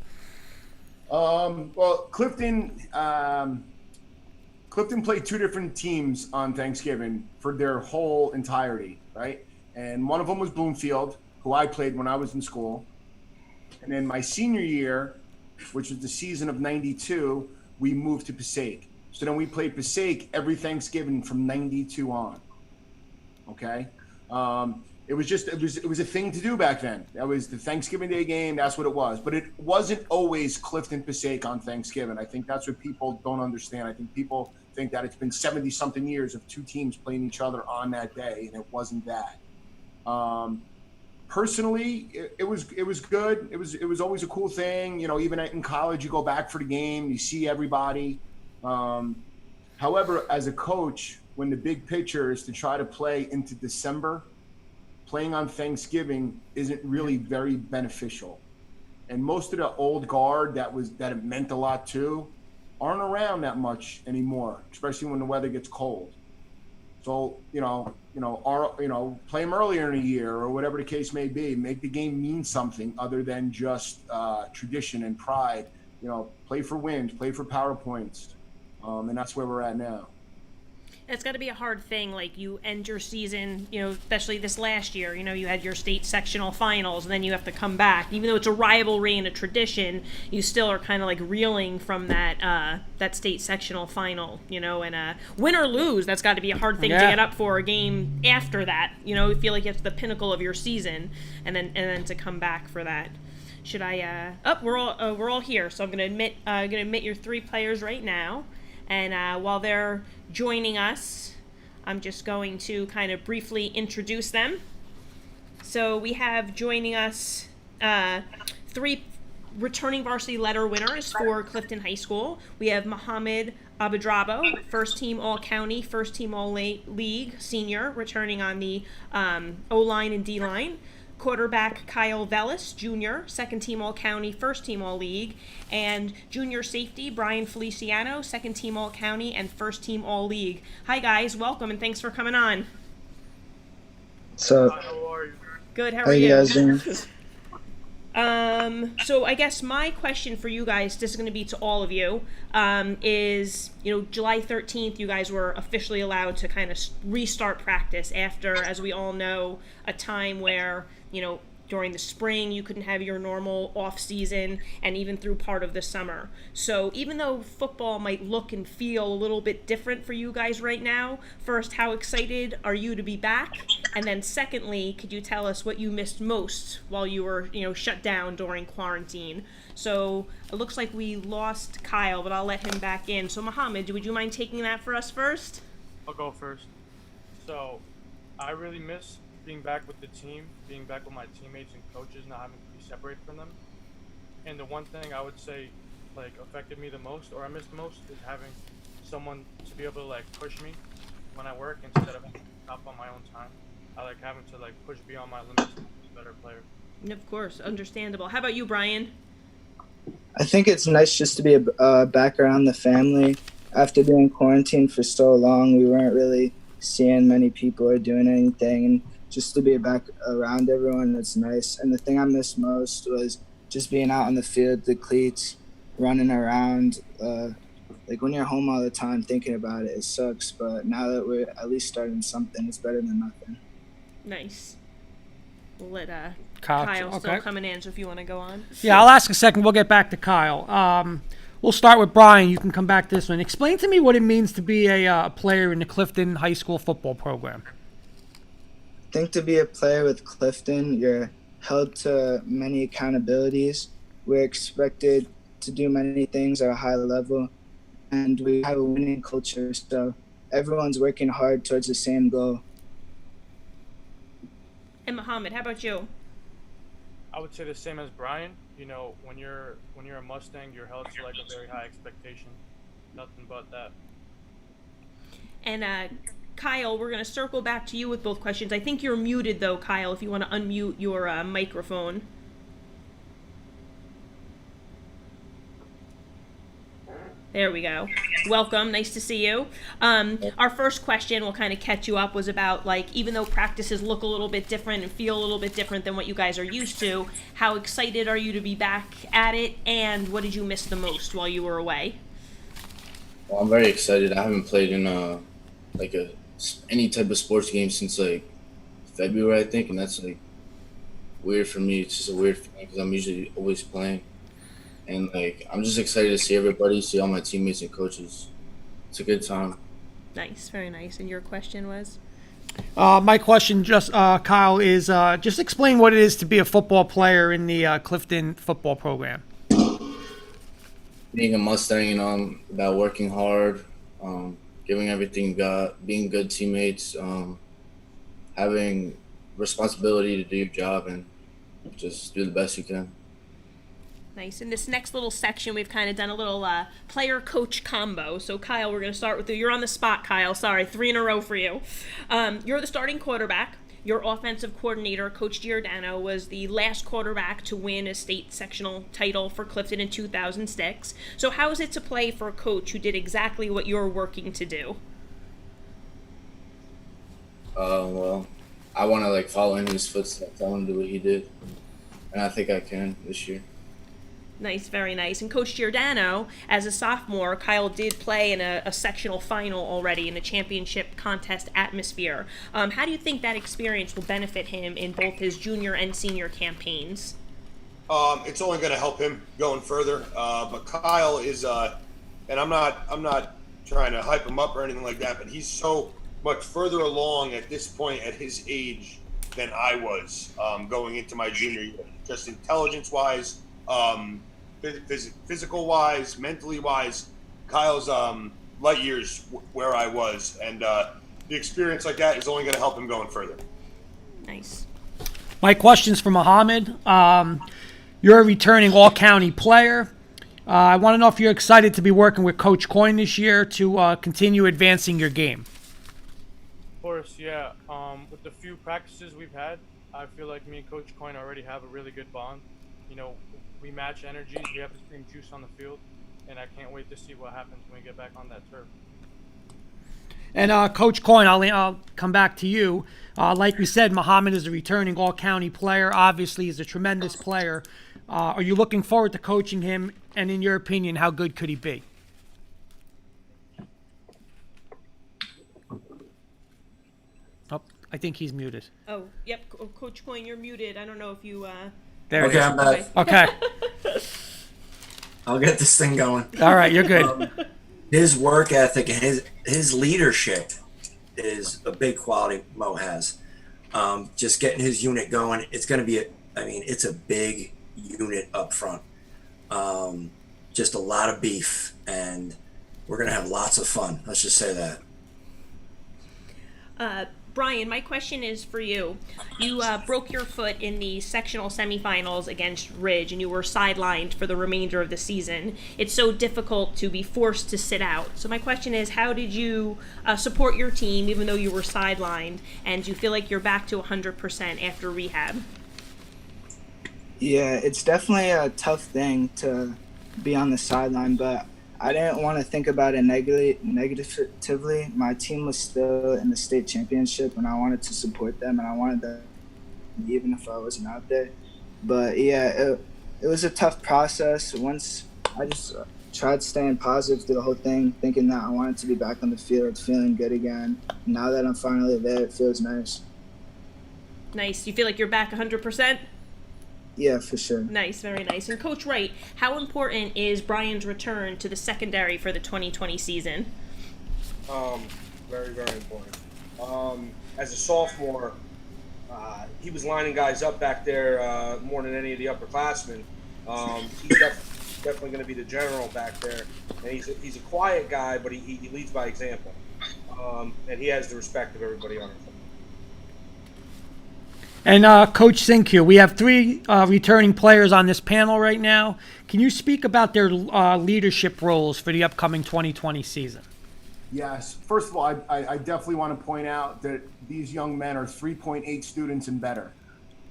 S3: Well, Clifton played 2 different teams on Thanksgiving for their whole entirety, right? And one of them was Bloomfield, who I played when I was in school. And then my senior year, which was the season of 92, we moved to Passaic. So then we played Passaic every Thanksgiving from 92 on. Okay? It was a thing to do back then. That was the Thanksgiving Day game. That's what it was. But it wasn't always Clifton Passaic on Thanksgiving. I think that's what people don't understand. I think people think that it's been 70-something years of 2 teams playing each other on that day, and it wasn't that. Personally, it was good. It was always a cool thing. You know, even in college, you go back for the game, you see everybody. However, as a coach, when the big picture is to try to play into December, playing on Thanksgiving isn't really very beneficial. And most of the old guard that it meant a lot to aren't around that much anymore, especially when the weather gets cold. So, play them earlier in the year or whatever the case may be. Make the game mean something other than just tradition and pride. Play for wins, play for PowerPoints. And that's where we're at now.
S2: It's got to be a hard thing. Like, you end your season, especially this last year, you had your state sectional finals, and then you have to come back. Even though it's a rivalry and a tradition, you still are kind of like reeling from that state sectional final, and win or lose, that's got to be a hard thing to get up for a game after that. You feel like it's the pinnacle of your season, and then to come back for that. Should I? We're all here. So I'm gonna admit your 3 players right now. And while they're joining us, I'm just going to kind of briefly introduce them. So we have joining us 3 returning varsity letter winners for Clifton High School. We have Mohammed Abedrabo, first team All-County, first team All-League senior, returning on the O-line and D-line. Quarterback Kyle Vellis, junior, second team All-County, first team All-League. And junior safety Bryan Feliciano, second team All-County and first team All-League. Hi guys, welcome and thanks for coming on.
S8: So,
S2: Good, how
S8: how
S2: are
S8: you
S2: you?
S8: guys doing?
S2: So I guess my question for you guys, this is going to be to all of you, is, July 13th, you guys were officially allowed to kind of restart practice after, as we all know, a time where, during the spring you couldn't have your normal off season and even through part of the summer. So even though football might look and feel a little bit different for you guys right now, first, how excited are you to be back? And then secondly, could you tell us what you missed most while you were, shut down during quarantine? So it looks like we lost Kyle, but I'll let him back in. So Mohammed, would you mind taking that for us first?
S9: I'll go first. So I really miss being back with the team, being back with my teammates and coaches, not having to be separated from them. And the one thing I would say affected me the most, or I missed the most, is having someone to be able to push me when I work instead of up on my own time. I like having to push beyond my limits to be a better player.
S2: Of course, understandable. How about you, Bryan?
S8: I think it's nice just to be back around the family. After being quarantined for so long, we weren't really seeing many people or doing anything, and just to be back around everyone, it's nice. And the thing I missed most was just being out on the field, the cleats, running around. When you're home all the time thinking about it, it sucks. But now that we're at least starting something, it's better than nothing.
S2: Nice. We'll let
S1: Kyle,
S2: still
S1: okay.
S2: coming in, so if you want to go on.
S1: Yeah, I'll ask a second. We'll get back to Kyle. We'll start with Bryan. You can come back this one. Explain to me what it means to be a player in the Clifton High School football program.
S8: I think to be a player with Clifton, you're held to many accountabilities. We're expected to do many things at a high level, and we have a winning culture, so everyone's working hard towards the same goal.
S2: And Mohammed, how about you?
S9: I would say the same as Bryan. When you're a Mustang, you're held to a very high expectation. Nothing but that.
S2: And Kyle, we're going to circle back to you with both questions. I think you're muted, though, Kyle, if you want to unmute your microphone. There we go. Welcome. Nice to see you. Our first question, we'll kind of catch you up, was about, even though practices look a little bit different and feel a little bit different than what you guys are used to, how excited are you to be back at it, and what did you miss the most while you were away?
S10: Well, I'm very excited. I haven't played in any type of sports game since February, I think, and that's weird for me. It's just a weird feeling because I'm usually always playing, and I'm just excited to see everybody, see all my teammates and coaches. It's a good time.
S2: Nice, very nice. And your question was?
S1: My question, Kyle, is just explain what it is to be a football player in the Clifton football program.
S10: Being a Mustang, about working hard, giving everything you got, being good teammates, having responsibility to do your job, and just do the best you can.
S2: Nice. In this next little section, we've kind of done a little player-coach combo. So, Kyle, we're going to start with you. You're on the spot, Kyle. Sorry, 3 in a row for you. You're the starting quarterback. Your offensive coordinator, Coach Giordano, was the last quarterback to win a state sectional title for Clifton in 2006. So how is it to play for a coach who did exactly what you're working to do?
S10: Well, I want to follow in his footsteps. I want to do what he did, and I think I can this year.
S2: Nice, very nice. And Coach Giordano, as a sophomore, Kyle did play in a sectional final already in a championship contest atmosphere. How do you think that experience will benefit him in both his junior and senior campaigns?
S4: It's only going to help him going further. But Kyle is, and I'm not trying to hype him up or anything like that, but he's so much further along at this point at his age than I was going into my junior year, just intelligence-wise. Physical wise, mentally wise, Kyle's light years where I was, and the experience like that is only going to help him going further.
S2: Nice.
S1: My question's for Mohammed. You're a returning all-county player. I want to know if you're excited to be working with Coach Coyne this year to continue advancing your game.
S9: Of course, yeah. With the few practices we've had, I feel like me and Coach Coyne already have a really good bond. You know, we match energies. We have the same juice on the field, and I can't wait to see what happens when we get back on that turf.
S1: And Coach Coyne, I'll come back to you. Like we said, Mohammed is a returning all-county player. Obviously, he's a tremendous player. Are you looking forward to coaching him? And in your opinion, how good could he be? Oh, I think he's muted.
S2: Oh, yep. Coach Coyne, you're muted. I don't know if you.
S1: There it
S6: Okay,
S1: is.
S6: I'm back.
S1: Okay.
S6: I'll get this thing going.
S1: All right, you're good.
S6: His work ethic and his leadership is a big quality Mo has. Just getting his unit going, it's going to be it's a big unit up front. Just a lot of beef, and we're going to have lots of fun. Let's just say that.
S2: Bryan, my question is for you. You broke your foot in the sectional semifinals against Ridge, and you were sidelined for the remainder of the season. It's so difficult to be forced to sit out. So my question is, how did you support your team even though you were sidelined, and do you feel like you're back to 100% after rehab?
S8: Yeah, it's definitely a tough thing to be on the sideline, but I didn't want to think about it negatively. My team was still in the state championship, and I wanted to support them, and I wanted them even if I wasn't out there. But yeah, it was a tough process. Once I just tried staying positive through the whole thing, thinking that I wanted to be back on the field, feeling good again. Now that I'm finally there, it feels nice.
S2: Nice. You feel like you're back 100%?
S8: Yeah, for sure.
S2: Nice, very nice. And Coach Wright, how important is Bryan's return to the secondary for the 2020 season?
S5: Very, very important. As a sophomore, he was lining guys up back there more than any of the upperclassmen. He's definitely going to be the general back there. And he's a quiet guy, but he leads by example. And he has the respect of everybody on our team.
S1: And Coach Cinque, we have 3 returning players on this panel right now. Can you speak about their leadership roles for the upcoming 2020 season?
S3: Yes. First of all, I definitely want to point out that these young men are 3.8 students and better.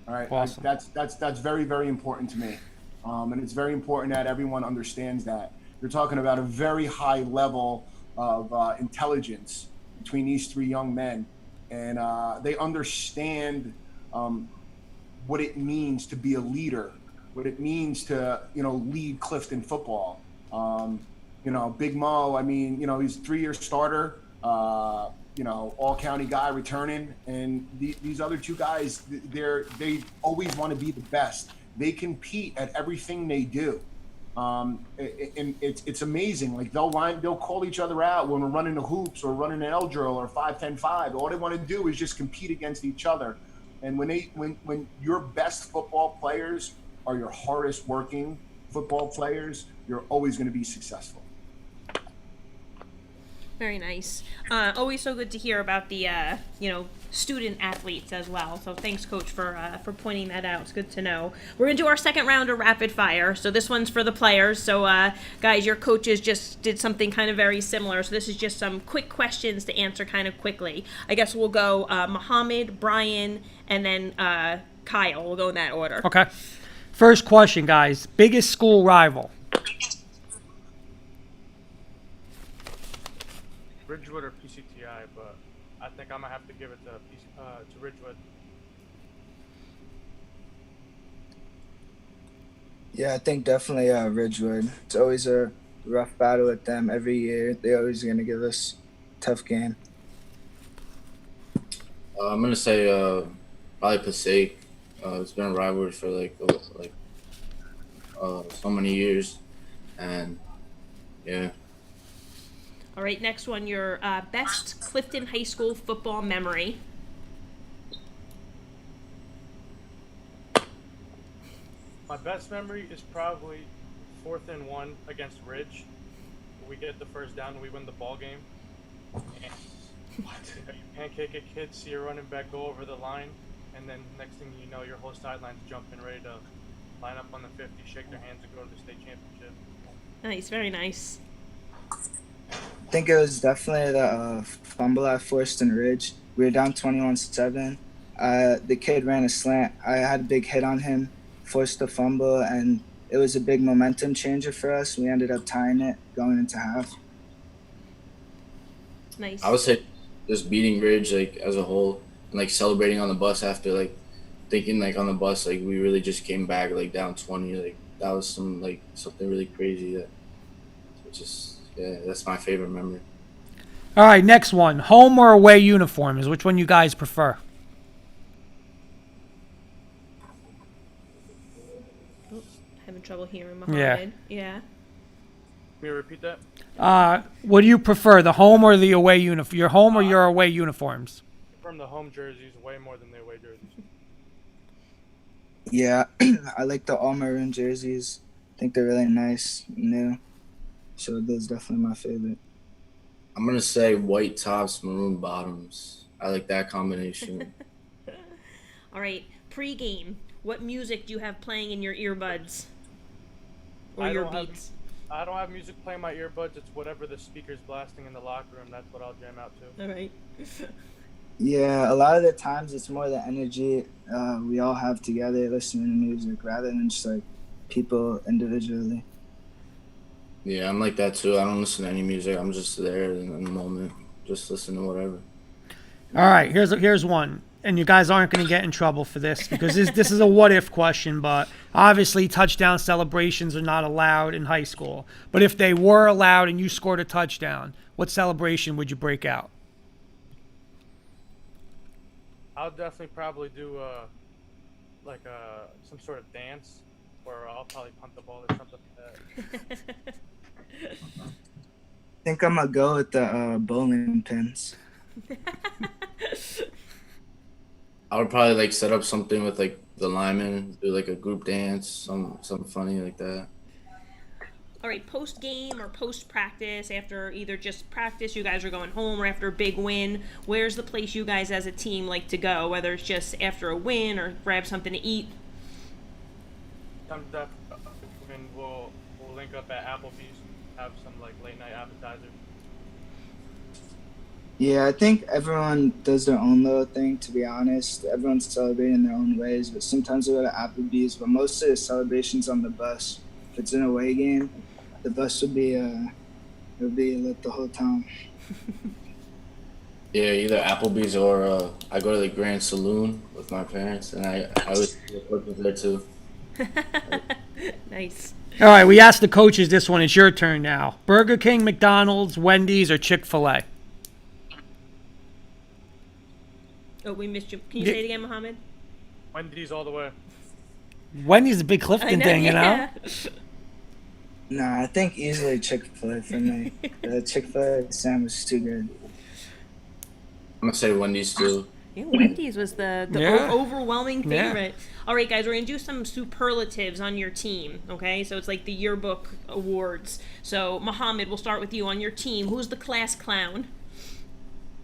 S3: All right.
S1: Awesome.
S3: That's very, very important to me. And it's very important that everyone understands that. You're talking about a very high level of intelligence between these 3 young men. And they understand what it means to be a leader, what it means to, lead Clifton football. Big Mo, he's a 3-year starter, all-county guy returning. And these other 2 guys, they always want to be the best. They compete at everything they do. And it's amazing. Like they'll call each other out when we're running the hoops or running an L drill or 5-10-5. All they want to do is just compete against each other. And when your best football players are your hardest working football players, you're always going to be successful.
S2: Very nice. Always so good to hear about the student athletes as well. So thanks, Coach, for pointing that out. It's good to know. We're gonna do our second round of rapid fire. So this one's for the players. So guys, your coaches just did something kind of very similar. So this is just some quick questions to answer kind of quickly. I guess we'll go Mohammed, Bryan, and then Kyle. We'll go in that order.
S1: Okay. First question, guys. Biggest school rival?
S9: Ridgewood or PCTI, but I think I'm gonna have to give it to Ridgewood.
S8: Yeah, I think definitely Ridgewood. It's always a rough battle with them every year. They're always going to give us a tough game.
S10: I'm gonna say probably Passaic. It's been a rivalry for so many years, and yeah.
S2: All right, next one, your best Clifton High School football memory.
S9: My best memory is probably 4th and 1 against Ridge, we get the first down and we win the ball game. And you pancake a kid, see a running back go over the line, and then next thing you know, your whole sideline's jumping, ready to line up on the 50, shake their hands, and go to the state championship.
S2: Nice, very nice.
S8: I think it was definitely the fumble I forced in Ridge. We were down 21-7. The kid ran a slant. I had a big hit on him, forced the fumble, and it was a big momentum changer for us. We ended up tying it going into half.
S2: Nice.
S10: I would say just beating Ridge like as a whole and like celebrating on the bus after like thinking like on the bus like we really just came back like down 20, like that was something really crazy that just that's my favorite memory.
S1: All right, next one. Home or away uniforms? Which one you guys prefer?
S2: Having trouble hearing Mohammed. Yeah.
S9: Can you repeat that?
S1: What do you prefer, the home or the away uniform? Your home or your away uniforms?
S9: From the home jerseys way more than the away jerseys.
S8: Yeah, I like the all maroon jerseys. I think they're really nice, new. So those definitely my favorite.
S10: I'm gonna say white tops, maroon bottoms. I like that combination.
S2: All right, pre-game. What music do you have playing in your earbuds? Or your beats?
S9: I don't have music playing in my earbuds. It's whatever the speaker's blasting in the locker room. That's what I'll jam out to.
S2: All right.
S8: Yeah, a lot of the times it's more the energy we all have together listening to music rather than just like people individually.
S10: Yeah, I'm like that too. I don't listen to any music. I'm just there in the moment, just listen to whatever.
S1: All right, here's one. And you guys aren't going to get in trouble for this because this is a what-if question, but obviously touchdown celebrations are not allowed in high school. But if they were allowed and you scored a touchdown, what celebration would you break out?
S9: I'll definitely probably do some sort of dance, or I'll probably punt the ball or something like that.
S8: I think I'm gonna go with the bowling pins.
S10: I would probably like set up something with like the linemen, do like a group dance, something funny like that.
S2: All right, post-game or post-practice, after either just practice, you guys are going home, or after a big win, where's the place you guys as a team like to go, whether it's just after a win or grab something to eat?
S9: We'll link up at Applebee's, have some like late night appetizers.
S8: Yeah, I think everyone does their own little thing, to be honest. Everyone's celebrating in their own ways, but sometimes we go to Applebee's, but most of the celebrations on the bus. If it's an away game, the bus would be lit the whole time.
S10: Yeah, either Applebee's or I go to the Grand Saloon with my parents, and I always work with there too.
S2: Nice.
S1: All right, we asked the coaches this one. It's your turn now. Burger King, McDonald's, Wendy's, or Chick-fil-A?
S2: Oh, we missed you. Can you say it again, Mohammed?
S9: Wendy's all the way.
S1: Wendy's is a big Clifton thing, you know?
S8: Nah, I think easily Chick-fil-A for me. The Chick-fil-A sandwich is too good.
S10: I'm gonna say Wendy's too.
S2: Yeah, Wendy's was the overwhelming favorite. Yeah. All right, guys, we're going to do some superlatives on your team, okay? So it's like the yearbook awards. So, Mohammed, we'll start with you on your team. Who's the class clown?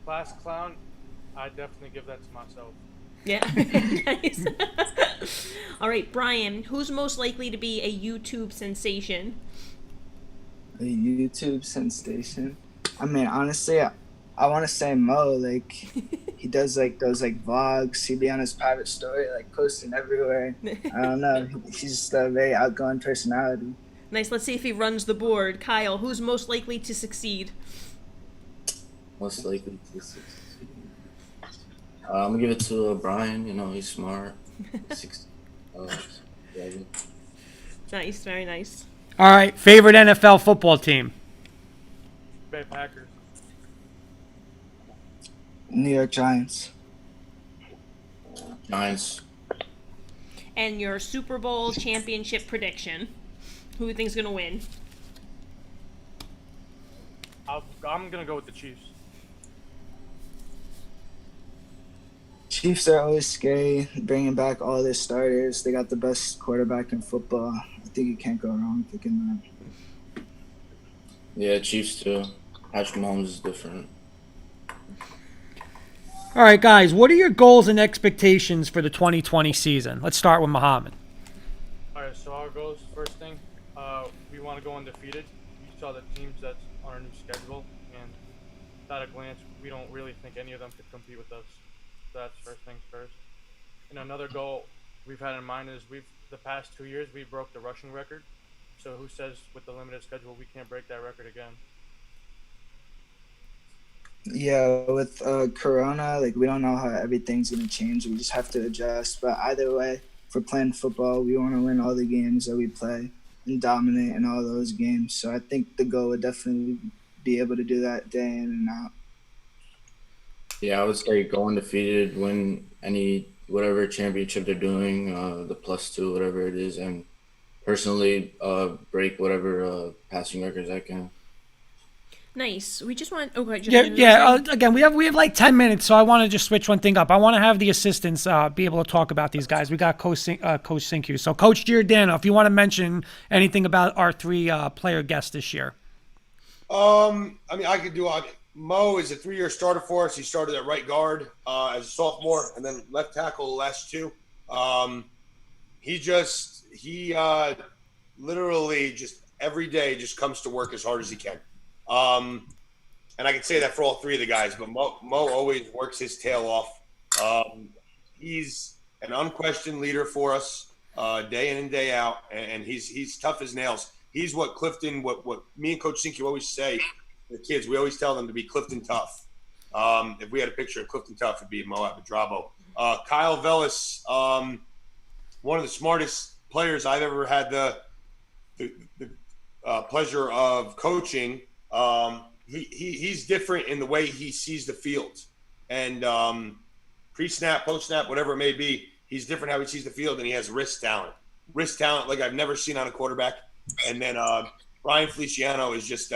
S9: Class clown? I definitely give that to myself.
S2: Yeah, nice. All right, Bryan, who's most likely to be a YouTube sensation?
S8: A YouTube sensation? I mean, honestly, I want to say Mo. Like, he does like those like vlogs. He'd be on his private story, like posting everywhere. I don't know. He's just a very outgoing personality.
S2: Nice. Let's see if he runs the board. Kyle, who's most likely to succeed?
S10: Most likely to succeed. I'm gonna give it to Bryan. You know, he's smart.
S2: Nice, very nice.
S1: All right, favorite NFL football team?
S9: Bay Packers.
S8: New York Giants.
S10: Giants.
S2: And your Super Bowl championship prediction? Who do you think's gonna win?
S9: I'm gonna go with the Chiefs.
S8: Chiefs are always scary, bringing back all their starters. They got the best quarterback in football. I think you can't go wrong picking that.
S10: Yeah, Chiefs too. Patrick Mahomes is different.
S1: All right, guys, what are your goals and expectations for the 2020 season? Let's start with Mohammed.
S9: All right, so our goals, first thing, we want to go undefeated. You saw the teams that's on our new schedule, and at a glance, we don't really think any of them could compete with us. So that's first things first. And another goal we've had in mind is the past 2 years we broke the rushing record. So who says with the limited schedule we can't break that record again?
S8: Yeah, with Corona, like we don't know how everything's gonna change. We just have to adjust. But either way, for playing football, we want to win all the games that we play and dominate in all those games. So I think the goal would definitely be able to do that day in and out.
S10: Yeah, I would say go undefeated, win any whatever championship they're doing, the +2, whatever it is, and personally break whatever passing records I can.
S2: Nice. We just want. Oh,
S1: Yeah, yeah. Again, we have like 10 minutes, so I want to just switch one thing up. I want to have the assistants be able to talk about these guys. We got Coach Cinque. So, Coach Giordano, if you want to mention anything about our 3 player guests this year.
S4: I mean, I could do. Mo is a 3-year starter for us. He started at right guard as a sophomore, and then left tackle the last 2. He literally just every day just comes to work as hard as he can. And I can say that for all 3 of the guys, but Mo always works his tail off. He's an unquestioned leader for us day in and day out, and he's tough as nails. He's what Clifton, what me and Coach Cinque always say to the kids. We always tell them to be Clifton tough. If we had a picture of Clifton tough, it'd be Mo Abedrabo. Kyle Vellis, one of the smartest players I've ever had the pleasure of coaching. He's different in the way he sees the field, and pre-snap, post-snap, whatever it may be, he's different how he sees the field, and he has wrist talent like I've never seen on a quarterback. And then Bryan Feliciano is just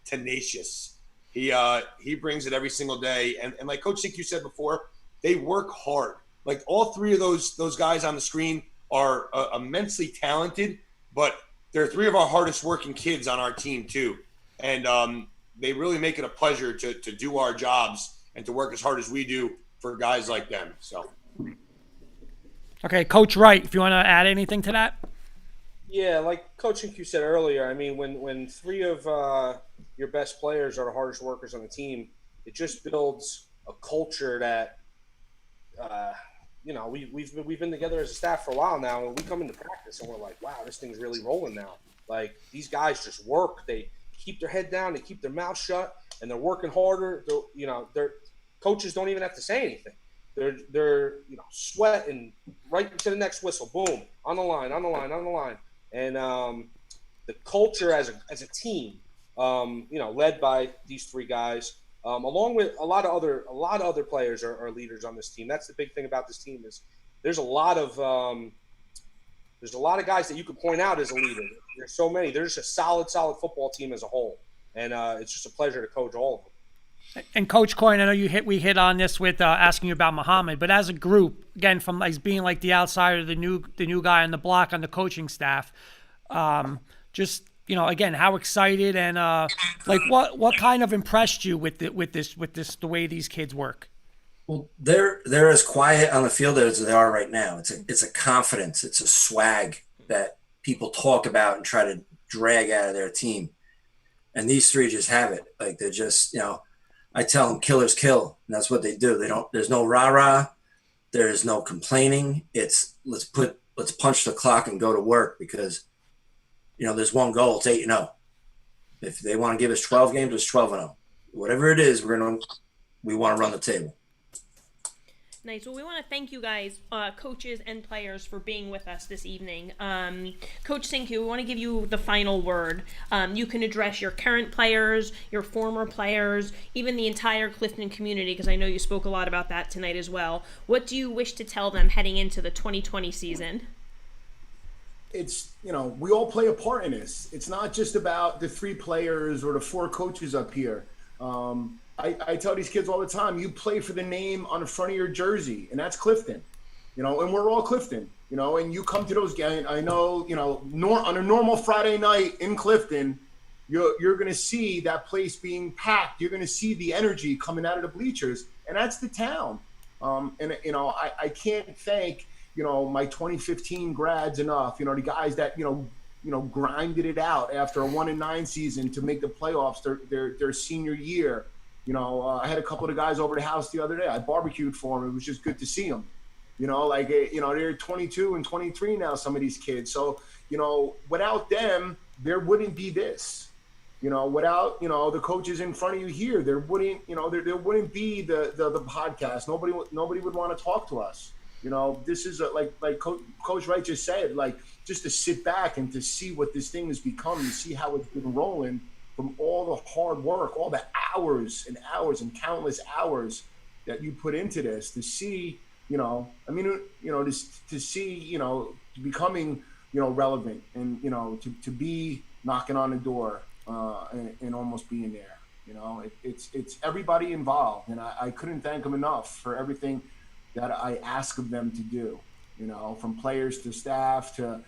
S4: tenacious. He brings it every single day, and like Coach Cinque said before, they work hard. Like all 3 of those guys on the screen are immensely talented, but they're 3 of our hardest working kids on our team too. And they really make it a pleasure to do our jobs and to work as hard as we do for guys like them. So,
S1: Okay, Coach Wright, if you want to add anything to that.
S5: Yeah, like Coach Cinque said earlier, I mean, when 3 of your best players are the hardest workers on the team, it just builds a culture that, we've been together as a staff for a while now, and we come into practice and we're like, wow, this thing's really rolling now. Like these guys just work. They keep their head down, they keep their mouth shut, and they're working harder. Their coaches don't even have to say anything. They're sweating right into the next whistle. Boom, on the line. And the culture as a team, led by these 3 guys, along with a lot of other players are leaders on this team. That's the big thing about this team is there's a lot of guys that you could point out as a leader. There's so many. There's a solid football team as a whole, and it's just a pleasure to coach all of them.
S1: And Coach Coyne, I know we hit on this with asking you about Mohammed, but as a group, again, from like being like the outsider, the new guy on the block on the coaching staff, again, how excited and like what kind of impressed you with the way these kids work?
S6: Well, they're as quiet on the field as they are right now. It's a confidence, it's a swag that people talk about and try to drag out of their team, and these 3 just have it. Like they're just I tell them killers kill, and that's what they do. There's no rah-rah. There's no complaining. It's let's punch the clock and go to work because, there's one goal. It's 8-0. If they want to give us 12 games, it's 12-0. Whatever it is, we want to run the table.
S2: Nice. Well, we want to thank you guys, coaches and players, for being with us this evening. Coach Cinque, we want to give you the final word. You can address your current players, your former players, even the entire Clifton community, because I know you spoke a lot about that tonight as well. What do you wish to tell them heading into the 2020 season?
S3: It's, we all play a part in this. It's not just about the 3 players or the 4 coaches up here. I tell these kids all the time, you play for the name on the front of your jersey, and that's Clifton, and we're all Clifton, and you come to those games. I know, on a normal Friday night in Clifton, you're going to see that place being packed. You're going to see the energy coming out of the bleachers, and that's the town. And I can't thank my 2015 grads enough. The guys that grinded it out after a 1-9 season to make the playoffs their senior year. I had a couple of the guys over the house the other day. I barbecued for them. It was just good to see them. They're 22 and 23 now, some of these kids. So, without them, there wouldn't be this. Without, the coaches in front of you here, there wouldn't, there wouldn't be the podcast. Nobody would want to talk to us. This is like Coach Wright just said, just to sit back and to see what this thing has become, and see how it's been rolling from all the hard work, all the hours and hours and countless hours that you put into this, to see, to see, becoming, relevant, and, to be knocking on the door and almost being there. It's everybody involved, and I couldn't thank them enough for everything that I ask of them to do, from players to staff to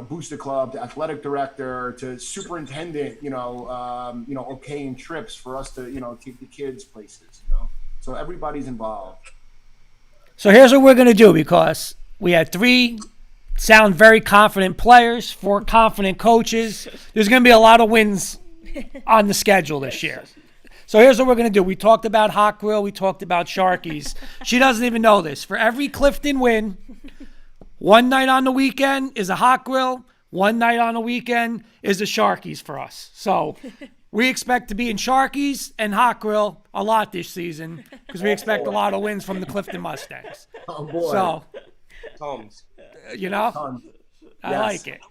S3: booster club to athletic director to superintendent, okaying trips for us to, take the kids places, so everybody's involved.
S1: So here's what we're going to do, because we had 3 sound very confident players, 4 confident coaches. There's going to be a lot of wins on the schedule this year. So here's what we're going to do. We talked about Hot Grill. We talked about Sharkies. She doesn't even know this. For every Clifton win, one night on the weekend is a Hot Grill. One night on the weekend is a Sharkies for us. So we expect to be in Sharkies and Hot Grill a lot this season, because we expect a lot of wins from the Clifton Mustangs.
S3: Oh, boy.
S1: So,
S5: Tons.
S3: Tons.
S1: I
S3: Yes.
S1: like it.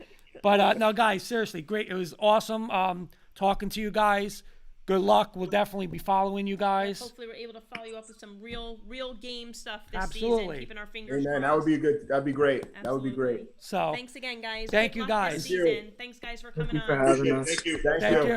S1: But no, guys, seriously, great. It was awesome talking to you guys. Good luck. We'll definitely be following you guys.
S2: Hopefully, we're able to follow you up with some real game stuff this
S1: Absolutely.
S2: season. Keeping our fingers
S3: Amen.
S2: crossed.
S3: That'd be great.
S2: Absolutely.
S3: That would be great.
S1: So
S2: Thanks again, guys.
S1: Thank
S2: Good
S1: you,
S2: luck
S1: guys.
S2: this season. Thanks, guys, for coming
S8: Thank you for
S2: on.
S8: having us.
S3: Thank you.
S1: thank you.